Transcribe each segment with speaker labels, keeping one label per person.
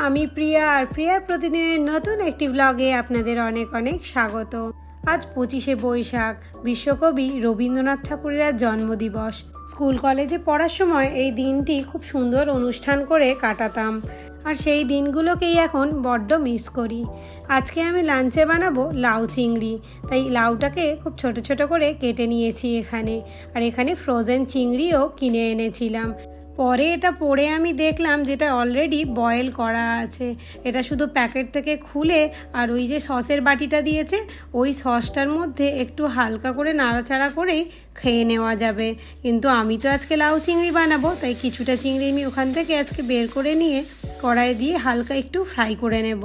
Speaker 1: আমি প্রিয়া, আর প্রিয়ার প্রতিদিনের নতুন একটি ব্লগে আপনাদের অনেক অনেক স্বাগত। আজ 25শে বৈশাখ, বিশ্বকবি রবীন্দ্রনাথ ঠাকুরের জন্মদিবস। স্কুল কলেজে পড়ার সময় এই দিনটি খুব সুন্দর অনুষ্ঠান করে কাটাতাম, আর সেই দিনগুলোকেই এখন বড্ড মিস করি। আজকে আমি লাঞ্চে বানাবো লাউ চিংড়ি, তাই লাউটাকে খুব ছোট ছোট করে কেটে নিয়েছি এখানে। আর এখানে ফ্রোজেন চিংড়িও কিনে এনেছিলাম। পরে এটা পড়ে আমি দেখলাম যেটা অলরেডি বয়েল করা আছে। এটা শুধু প্যাকেট থেকে খুলে আর ওই যে সসের বাটিটা দিয়েছে, ওই সসটার মধ্যে একটু হালকা করে নাড়াচাড়া করেই খেয়ে নেওয়া যাবে। কিন্তু আমি তো আজকে লাউ চিংড়ি বানাবো, তাই কিছুটা চিংড়ি আমি ওখান থেকে আজকে বের করে নিয়ে কড়াই দিয়ে হালকা একটু ফ্রাই করে নেব।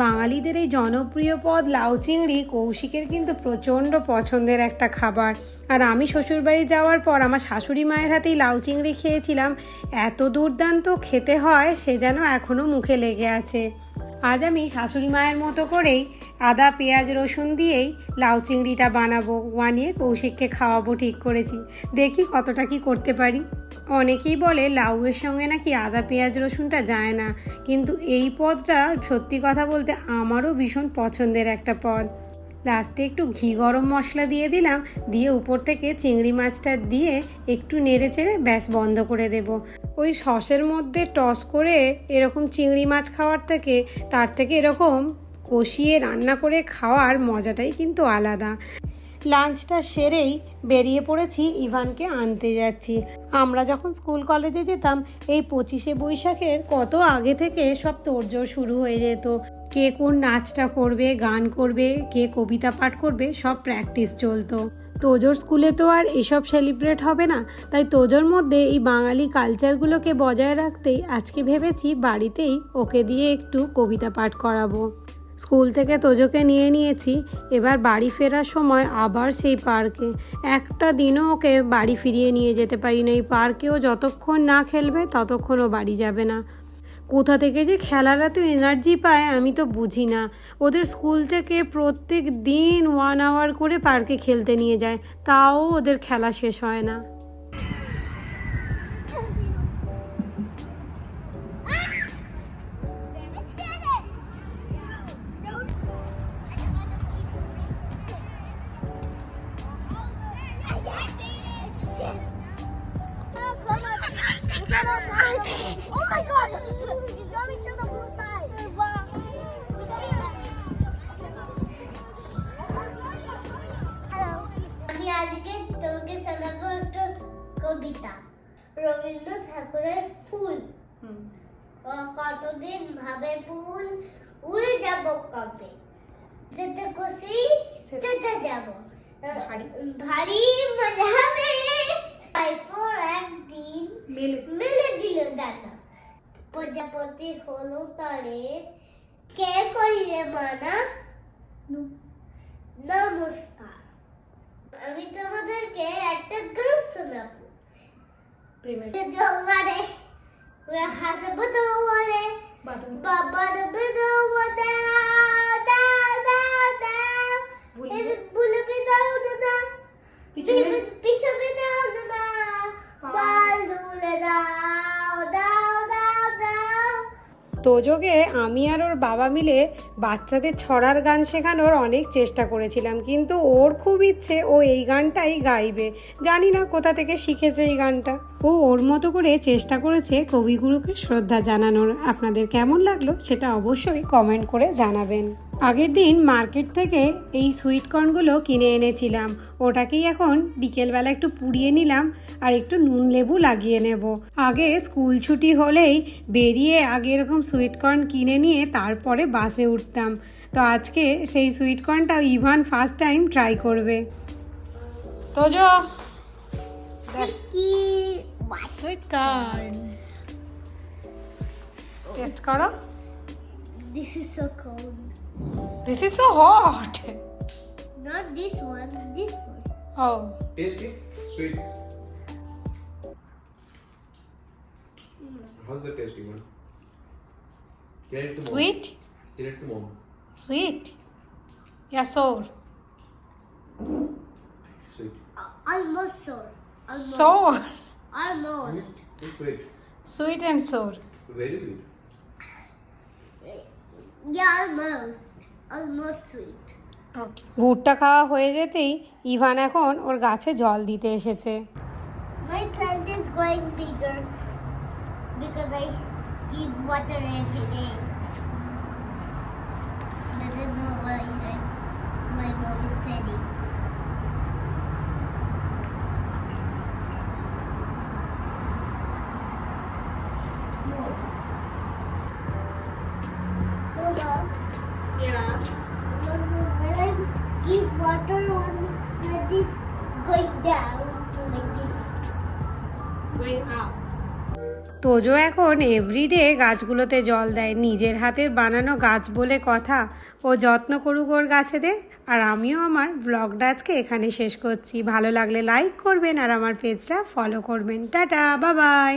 Speaker 1: বাঙালিদের এই জনপ্রিয় পদ লাউ চিংড়ি কৌশিকের কিন্তু প্রচণ্ড পছন্দের একটা খাবার। আর আমি শ্বশুরবাড়ি যাওয়ার পর আমার শাশুড়ি মায়ের হাতেই লাউ চিংড়ি খেয়েছিলাম। এত দুর্দান্ত খেতে হয়, সে যেন এখনও মুখে লেগে আছে। আজ আমি শাশুড়ি মায়ের মতো করেই আদা পেঁয়াজ রসুন দিয়েই লাউ চিংড়িটা বানিয়ে কৌশিককে খাওয়াবো ঠিক করেছি। দেখি কতটা কি করতে পারি। অনেকেই বলে লাউয়ের সঙ্গে নাকি আদা পেঁয়াজ রসুনটা যায় না, কিন্তু এই পদটা সত্যি কথা বলতে আমারও ভীষণ পছন্দের একটা পদ। লাস্টে একটু ঘি গরম মশলা দিয়ে দিলাম, দিয়ে উপর থেকে চিংড়ি মাছটা দিয়ে একটু নেড়ে চেড়ে ব্যাস বন্ধ করে দেব। ওই সসের মধ্যে টস করে এরকম চিংড়ি মাছ খাওয়ার থেকে তার থেকে এরকম কষিয়ে রান্না করে খাওয়ার মজাটাই কিন্তু আলাদা। লাঞ্চটা সেরেই বেরিয়ে পড়েছি, ইভানকে আনতে যাচ্ছি। আমরা যখন স্কুল কলেজে যেতাম, এই 25শে বৈশাখের কত আগে থেকে সব তোড়জোড় শুরু হয়ে যেত। কে কোন নাচটা করবে, গান করবে, কে কবিতা পাঠ করবে, সব প্র্যাকটিস চলতো। তোজোর স্কুলে তো আর এসব সেলিব্রেট হবে না, তাই তোজোর মধ্যে এই বাঙালি কালচারগুলোকে বজায় রাখতেই আজকে ভেবেছি বাড়িতেই ওকে দিয়ে একটু কবিতা পাঠ করাবো। স্কুল থেকে তোজোকে নিয়ে নিয়েছি, এবার বাড়ি ফেরার সময় আবার সেই পার্কে। একটা দিনও ওকে বাড়ি ফিরিয়ে নিয়ে যেতে পারি না। এই পার্কেও যতক্ষণ না খেলবে ততক্ষণ ও বাড়ি যাবে না। কোথা থেকে যে খেলার এত এনার্জি পায় আমি তো বুঝি না। ওদের স্কুল থেকে প্রত্যেক দিন 1 আওয়ার করে পার্কে খেলতে নিয়ে যায়, তাও ওদের খেলা শেষ হয় না।
Speaker 2: Oh my god! He's going to the blue side. Hello. আমি আজকে তোমাকে শোনাবো একটা কবিতা। রবীন্দ্রনাথ ঠাকুরের ফুল। কতদিন ভাবে ফুল, উড়ে যাব কবে, যেতে খুশি যেতে যাব, ভারী মজা হবে, একদিন মেলে দিল দানা, প্রজাপতি হলো তারে, কে করিলে মানা, নমস্কার। আমি তোমাদেরকে একটা গান শোনাবো। জমারে হাসবো তোমারে, বাবা দেবে দাও দাও দাও দাও, ভুলবে দাও না, পিছবে দাও না, বাল দুলে দাও দাও দাও দাও।
Speaker 1: তোজোকে আমি আর ওর বাবা মিলে বাচ্চাদের ছড়ার গান শেখানোর অনেক চেষ্টা করেছিলাম, কিন্তু ওর খুব ইচ্ছে ও এই গানটাই গাইবে। জানি না কোথা থেকে শিখেছে এই গানটা। ও ওর মতো করে চেষ্টা করেছে কবিগুরুকে শ্রদ্ধা জানানোর। আপনাদের কেমন লাগলো সেটা অবশ্যই কমেন্ট করে জানাবেন। আগের দিন মার্কেট থেকে এই সুইটকর্নগুলো কিনে এনেছিলাম, ওটাকেই এখন বিকেলবেলা একটু পুড়িয়ে নিলাম আর একটু নুন লেবু লাগিয়ে নেব। আগে স্কুল ছুটি হলেই বেরিয়ে আগে এরকম সুইটকর্ন কিনে নিয়ে তারপরে বাসে উঠতাম। তো আজকে সেই সুইটকর্নটা ইভান ফার্স্ট টাইম ট্রাই করবে। তোজো
Speaker 2: কি
Speaker 1: সুইটকর্ন টেস্ট করো।
Speaker 2: This is so cold.
Speaker 1: This is so hot.
Speaker 2: Not this one, this one.
Speaker 1: Oh.
Speaker 3: Tasty, sweet. How's the tasty one? Tell it to mom.
Speaker 1: Sweet?
Speaker 3: Tell it to mom.
Speaker 1: Sweet? Yeah, sour.
Speaker 3: Sweet.
Speaker 2: Almost sour. Almost.
Speaker 1: Sour.
Speaker 2: Almost.
Speaker 3: It's sweet.
Speaker 1: Sweet and sour.
Speaker 3: Very sweet.
Speaker 2: Yeah, almost sweet.
Speaker 1: গুড়টা খাওয়া হয়ে যেতেই Ivan এখন ওর গাছে জল দিতে এসেছে।
Speaker 2: My plant is growing bigger because I give water every day. I don't know why my mom is setting. When I give water, one plant is going down like this.
Speaker 1: Tojo এখন everyday গাছগুলোতে জল দেয়, নিজের হাতের বানানো গাছ বলে কথা। ও যত্ন করুক ওর গাছেদের। আর আমিও আমার ব্লগটা আজকে এখানে শেষ করছি। ভালো লাগলে লাইক করবেন আর আমার পেজটা ফলো করবেন। Tata, bye bye.